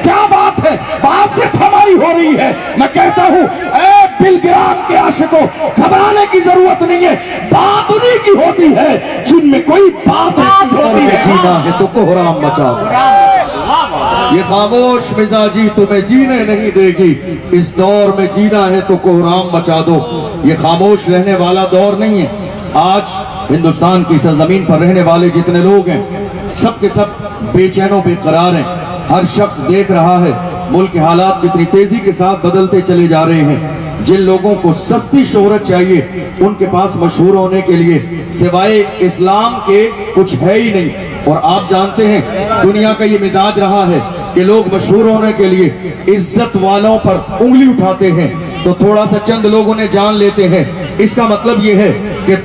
کیا بات ہے، بات صرف ہماری ہو رہی ہے۔ میں کہتا ہوں اے بلگرام کے عاشقوں، گھبرانے کی ضرورت نہیں ہے، بات انہی کی ہوتی ہے جن میں کوئی بات ہوتی ہے۔ جینا ہے تو کوہرام مچا دو، یہ خاموش مزاجی تمہیں جینے نہیں دے گی، اس دور میں جینا ہے تو کوہرام مچا دو۔ یہ خاموش رہنے والا دور نہیں ہے۔ آج ہندوستان کی سرزمین پر رہنے والے جتنے لوگ ہیں سب کے سب بے چین و بے قرار ہیں۔ ہر شخص دیکھ رہا ہے ملک کے حالات کتنی تیزی کے ساتھ بدلتے چلے جا رہے ہیں۔ جن لوگوں کو سستی شہرت چاہیے ان کے پاس مشہور ہونے کے لیے سوائے اسلام کے کچھ ہے ہی نہیں۔ اور آپ جانتے ہیں دنیا کا یہ مزاج رہا ہے کہ لوگ مشہور ہونے کے لیے عزت والوں پر انگلی اٹھاتے ہیں تو تھوڑا سا چند لوگ انہیں جان لیتے ہیں۔ اس کا مطلب یہ ہے کہ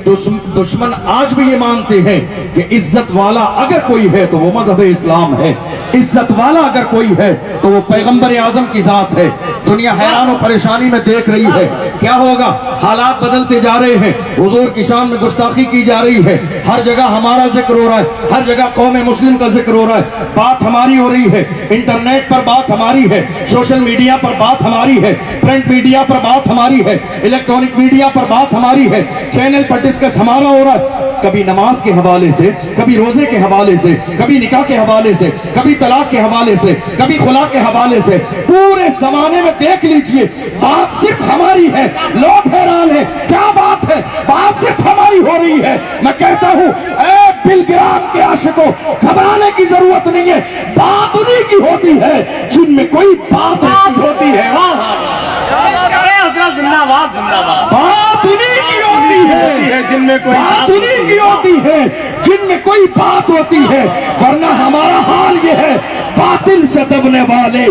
دشمن آج بھی یہ مانتے ہیں کہ عزت والا اگر کوئی ہے تو وہ مذہب اسلام ہے، عزت والا اگر کوئی ہے تو وہ پیغمبر اعظم کی ذات ہے۔ دنیا حیران و پریشانی میں دیکھ رہی ہے کیا ہوگا، حالات بدلتے جا رہے ہیں، حضور کی شان میں گستاخی کی جا رہی ہے، ہر جگہ ہمارا ذکر ہو رہا ہے، ہر جگہ قوم مسلم کا ذکر ہو رہا ہے، بات ہماری ہو رہی ہے، انٹرنیٹ پر بات ہماری ہے، سوشل میڈیا پر بات ہماری ہے، پرنٹ میڈیا پر بات ہماری ہے، الیکٹرانک میڈیا پر بات ہماری ہے، چینل پر ڈسکس ہمارا ہو رہا ہے، کبھی نماز کے حوالے سے، کبھی روزے کے حوالے سے، کبھی نکاح کے حوالے سے، کبھی طلاق کے حوالے سے، کبھی خلا کے حوالے سے، پورے زمانے میں دیکھ لیجئے بات صرف ہماری ہے۔ لوگ حیران ہیں کیا بات ہے، بات صرف ہماری ہو رہی ہے۔ میں کہتا ہوں اے بلگرام کے عاشقوں، گھبرانے کی ضرورت نہیں ہے، بات انہی کی ہوتی ہے جن میں کوئی بات ہوتی ہے۔ بات انہی کی ہوتی ہے جن میں کوئی بات انہی کی ہوتی ہے جن میں کوئی بات ہوتی ہے، ورنہ ہمارا حال یہ ہے باطل سے دبنے والے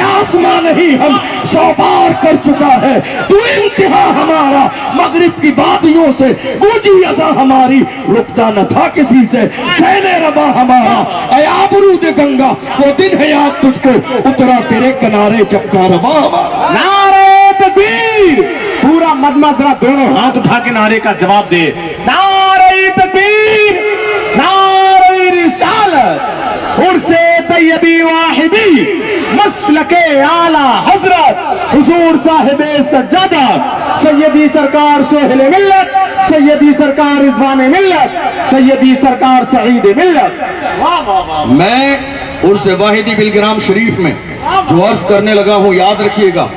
آسمان نہیں ہم 100 بار کر چکا ہے، تو انتہا ہمارا مغرب کی وادیوں سے گونجی اذاں ہماری، رکتا نہ تھا کسی سے سینے ربا ہمارا، اے آبرود گنگا وہ دن ہے یاد تجھ کو اترا تیرے کنارے جب کا ربا ہمارا۔ نعرہ تکبیر، پورا مجمع ذرا دونوں ہاتھ اٹھا کے نعرے کا جواب دے۔ نعرہ تکبیر، نعرہ رسالت، عرس طیبی واحدی، مسلک اعلیٰ حضرت حضور صاحب سجادہ سیدی سرکار سہیل ملت، سیدی سرکار رضوان ملت، سیدی سرکار سعید ملت۔ میں عرس واحدی بلگرام شریف میں جو عرض کرنے لگا ہوں یاد رکھیے گا،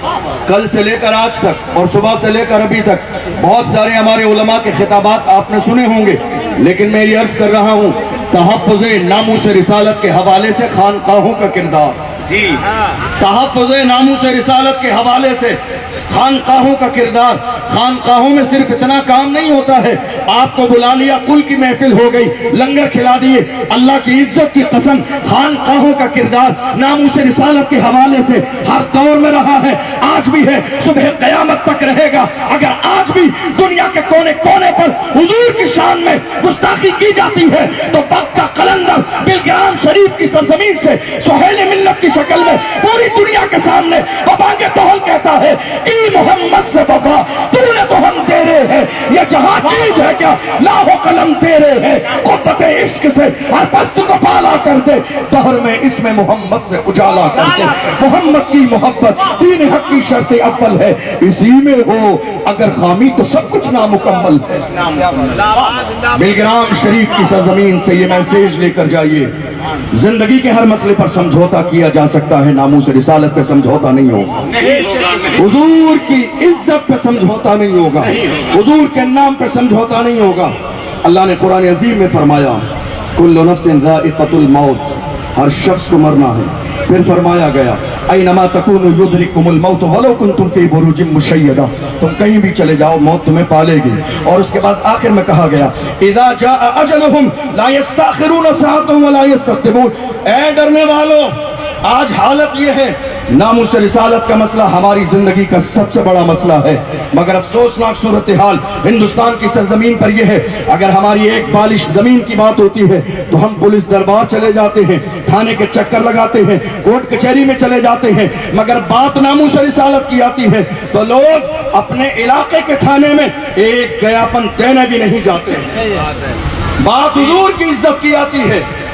کل سے لے کر آج تک اور صبح سے لے کر ابھی تک بہت سارے ہمارے علماء کے خطابات آپ نے سنے ہوں گے، لیکن میں یہ عرض کر رہا ہوں تحفظ ناموس رسالت کے حوالے سے خانقاہوں کا کردار، جی تحفظ ناموس رسالت کے حوالے سے خانقاہوں کا کردار۔ خانقاہوں میں صرف اتنا کام نہیں ہوتا ہے آپ کو بلا لیا، کل کی محفل ہو گئی، لنگر کھلا دیے، اللہ کی عزت کی قسم خانقاہوں کا کردار ناموس رسالت کے حوالے سے ہر دور میں رہا ہے، آج بھی ہے، صبح قیامت تک رہے گا۔ اگر آج بھی دنیا کے کونے کونے پر حضور کی شان میں گستاخی کی جاتی ہے تو وقت کا قلندر بلگرام شریف کی سرزمین سے سہیل ملت کی شکل میں پوری دنیا کے سامنے بانگ توحل کہتا ہے کہ محمد سے وفا تو نے تو ہم تیرے ہیں، یہ جہاں چیز ہے کیا لاہو قلم تیرے ہیں، قوت عشق سے ہر پست کو پالا کر دے، دہر میں اس میں محمد سے اجالا کر دے، محمد کی محبت دین حق کی شرط اول ہے، اسی میں ہو اگر خامی تو سب کچھ نامکمل ہے۔ بلگرام شریف کی سرزمین سے یہ میسیج لے کر جائیے، زندگی کے ہر مسئلے پر سمجھوتا کیا جا سکتا ہے، ناموس رسالت پہ سمجھوتا نہیں ہوگا، حضور کی عزت پہ سمجھوتا نہیں ہوگا، حضور کے نام پہ سمجھوتا نہیں ہوگا۔ اللہ نے قرآن عظیم میں فرمایا کل نفس ذائقۃ الموت، ہر شخص کو مرنا ہے۔ پھر فرمایا گیا اینما تکونوا یدرککم الموت ولو کنتم فی بروج مشیدہ، تم کہیں بھی چلے جاؤ موت تمہیں پالے گی۔ اور اس کے بعد آخر میں کہا گیا اذا جاء اجلہم لا یستأخرون ساعۃ ولا یستقدمون، اے ڈرنے والو آج حالت یہ ہے، ناموس رسالت کا مسئلہ ہماری زندگی کا سب سے بڑا مسئلہ ہے، مگر افسوسناک صورتحال ہندوستان کی سرزمین پر یہ ہے، اگر ہماری ایک بالش زمین کی بات ہوتی ہے تو ہم پولیس دربار چلے جاتے ہیں، تھانے کے چکر لگاتے ہیں، کورٹ کچہری میں چلے جاتے ہیں، مگر بات ناموس رسالت کی آتی ہے تو لوگ اپنے علاقے کے تھانے میں ایک گیاپن دینے بھی نہیں جاتے ہیں۔ بات حضور کی عزت کی آتی ہے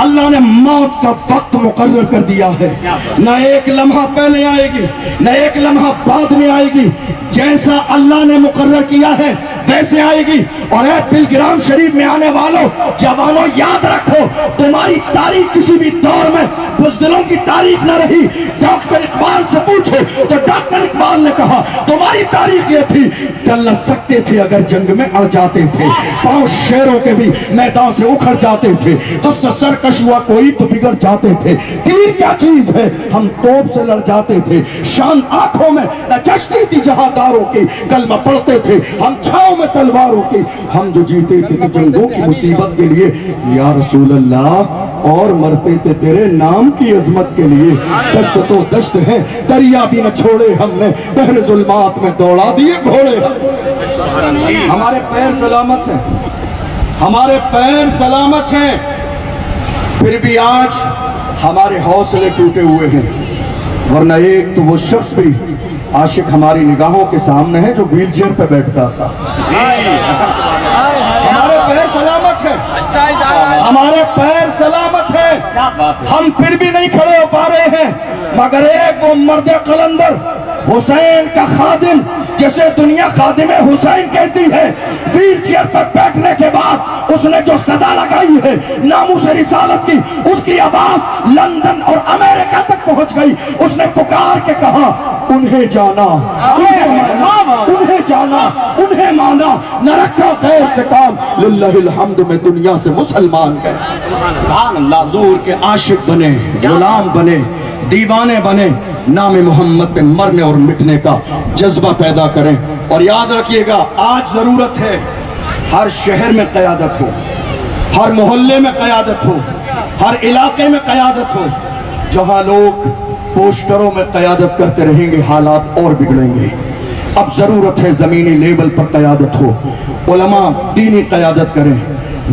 اللہ نے موت کا وقت مقرر کر دیا ہے، نہ ایک لمحہ پہلے آئے گی نہ ایک لمحہ بعد میں آئے گی، جیسا اللہ نے مقرر کیا ہے ویسے آئے گی۔ اور اے بلگرام شریف میں آنے والوں جوانوں، یاد رکھو تمہاری تاریخ کسی بھی دور میں بزدلوں کی تاریخ نہ رہی۔ ڈاکٹر اقبال سے پوچھو تو ڈاکٹر اقبال نے کہا تمہاری تاریخ یہ تھی، ٹل نہ سکتے تھے اگر جنگ میں اڑ جاتے تھے، پاؤں شیروں کے بھی میدان سے اکھڑ جاتے تھے، دست سرکش ہوا کوئی تو بگڑ جاتے تھے، تیر کیا چیز ہے ہم توپ سے لڑ جاتے تھے، شان آنکھوں میں نہ جچتی تھی جہاداروں کی، کلمہ پڑھتے تھے ہم چھاؤں میں تلواروں کی، ہم جو جیتے تھے تو جنگوں کی مصیبت کے لیے یا رسول اللہ، اور مرتے تھے تیرے نام کی عظمت کے لیے۔ دشت تو دشت ہے دریا بھی نہ چھوڑے ہم نے، بحر ظلمات میں دوڑا دیے گھوڑے۔ ہمارے پیر سلامت ہیں، ہمارے پیر سلامت ہیں، پھر بھی آج ہمارے حوصلے ٹوٹے ہوئے ہیں، ورنہ ایک تو وہ شخص بھی عاشق ہماری نگاہوں کے سامنے ہے جو ویل چیئر پہ بیٹھتا تھا۔ ہمارے پیر سلامت ہیں، ہمارے پیر سلامت ہیں، ہم پھر بھی نہیں کھڑے ہو پا رہے ہیں، مگر ایک وہ مرد قلندر حسین کا خادم جسے دنیا خادم حسین کہتی ہے، ویل چیئر پر بیٹھنے کے بعد اس نے جو صدا لگائی ہے ناموس رسالت کی، اس کی آواز لندن اور امریکہ تک پہنچ گئی۔ اس نے پکار کے کہا انہیں جانا، انہیں جانا، انہیں مانا، نہ رکھا غیر سے کام، للہ الحمد میں دنیا سے مسلمان گئے۔ حضور کے عاشق بنے، غلام بنے، دیوانے بنے، نام محمد پہ مرنے اور مٹنے کا جذبہ پیدا کریں۔ اور یاد رکھیے گا آج ضرورت ہے ہر شہر میں قیادت ہو، ہر محلے میں قیادت ہو، ہر علاقے میں قیادت ہو۔ جہاں لوگ پوسٹروں میں قیادت کرتے رہیں گے حالات اور بگڑیں گے۔ اب ضرورت ہے زمینی لیول پر قیادت ہو، علماء دینی قیادت کریں،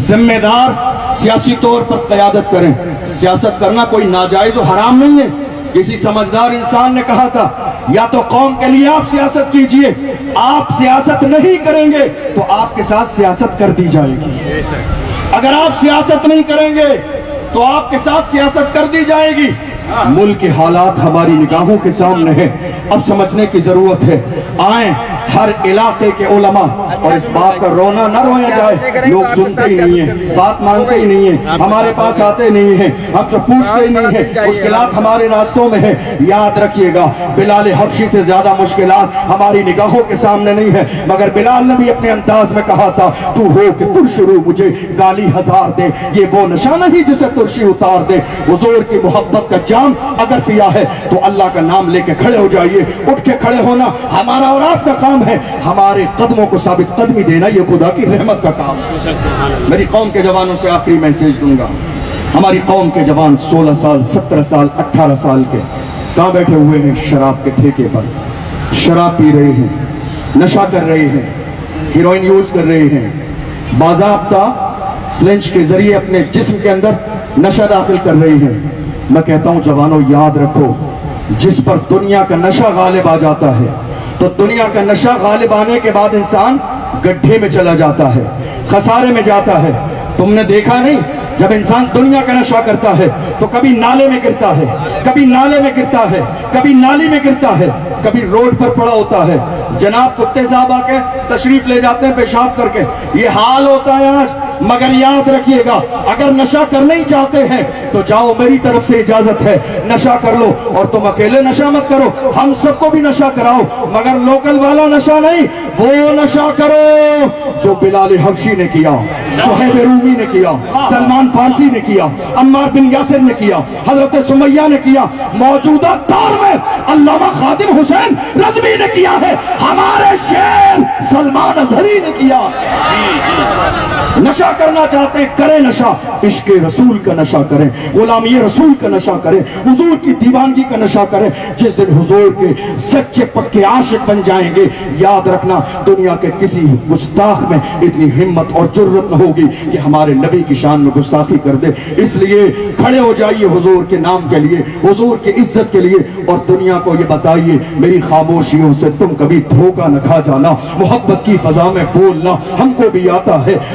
ذمہ دار سیاسی طور پر قیادت کریں۔ سیاست کرنا کوئی ناجائز و حرام نہیں ہے، کسی سمجھدار انسان نے کہا تھا یا تو قوم کے لیے آپ سیاست کیجئے، آپ سیاست نہیں کریں گے تو آپ کے ساتھ سیاست کر دی جائے گی، اگر آپ سیاست نہیں کریں گے تو آپ کے ساتھ سیاست کر دی جائے گی۔ ملک کے حالات ہماری نگاہوں کے سامنے ہیں، اب سمجھنے کی ضرورت ہے۔ آئیں ہر علاقے کے علماء، اور اس بات کا رونا نہ رویا جائے، لوگ سنتے ہی نہیں ہیں، بات مانتے ہی نہیں ہیں، ہمارے پاس آتے نہیں ہیں، ہم تو پوچھتے ہی نہیں ہیں، مشکلات ہمارے راستوں میں ہیں۔ یاد رکھیے گا بلال حبشی سے زیادہ مشکلات ہماری نگاہوں کے سامنے نہیں ہیں، مگر بلال نے بھی اپنے انداز میں کہا تھا تو ہو کہ ترش رو مجھے گالی ہزار دے، یہ وہ نشہ نہیں جسے ترشی اتار دے۔ حضور کی محبت کا جام اگر پیا ہے تو اللہ کا نام لے کے کھڑے ہو جائیے۔ اٹھ کے کھڑے ہونا ہمارا اور آپ کا کام ہے، ہمارے قدموں کو ثابت قدمی دینا یہ خدا کی رحمت کا کام ہے۔ میری قوم کے جوانوں سے آخری میسیج دوں گا، ہماری قوم کے جوان 16 سال 17 سال 18 سال کے کہاں بیٹھے ہوئے ہیں؟ شراب کے ٹھیکے پر شراب پی رہے ہیں، نشہ کر رہے ہیں، ہیروئن یوز کر رہے ہیں، باضابطہ سلنج کے ذریعے اپنے جسم کے اندر نشہ داخل کر رہے ہیں۔ میں کہتا ہوں جوانوں یاد رکھو، جس پر دنیا کا نشہ غالب آ جاتا ہے تو دنیا کا نشہ غالب آنے کے بعد انسان گڈھے میں چلا جاتا ہے، خسارے میں جاتا ہے۔ تم نے دیکھا نہیں جب انسان دنیا کا نشہ کرتا ہے تو کبھی نالے میں گرتا ہے، کبھی نالے میں گرتا ہے، کبھی نالی میں گرتا ہے، کبھی روڈ پر پڑا ہوتا ہے، جناب کتے صاحب آ کے تشریف لے جاتے ہیں پیشاب کر کے، یہ حال ہوتا ہے آج۔ مگر یاد رکھیے گا اگر نشہ کرنا ہی چاہتے ہیں تو جاؤ، میری طرف سے اجازت ہے، نشہ کر لو، اور تم اکیلے نشہ مت کرو، ہم سب کو بھی نشہ کراؤ، مگر لوکل والا نشہ نہیں، وہ نشہ کرو جو بلال حبشی نے کیا، صہیب رومی نے کیا، سلمان فارسی نے کیا، عمار بن یاسر نے کیا، حضرت سمیہ نے کیا، موجودہ دور میں علامہ خادم حسین رضوی نے کیا ہے، ہمارے شیر سلمان اظہری نے کیا۔ نشہ کرنا چاہتے ہیں کریں نشہ، عشق رسول کا نشہ کریں، غلامی رسول کا نشہ کریں، حضور کی دیوانگی کا نشہ کریں۔ جس دن حضور کے سچے پکے عاشق بن جائیں گے، یاد رکھنا دنیا کے کسی گستاخ میں اتنی ہمت اور جرت نہ ہوگی کہ ہمارے نبی کی شان میں گستاخی کر دے۔ اس لیے کھڑے ہو جائیے حضور کے نام کے لیے، حضور کی عزت کے لیے، اور دنیا کو یہ بتائیے میری خاموشیوں سے تم کبھی دھوکہ نہ کھا جانا، محبت کی فضا میں بولنا ہم کو بھی آتا ہے۔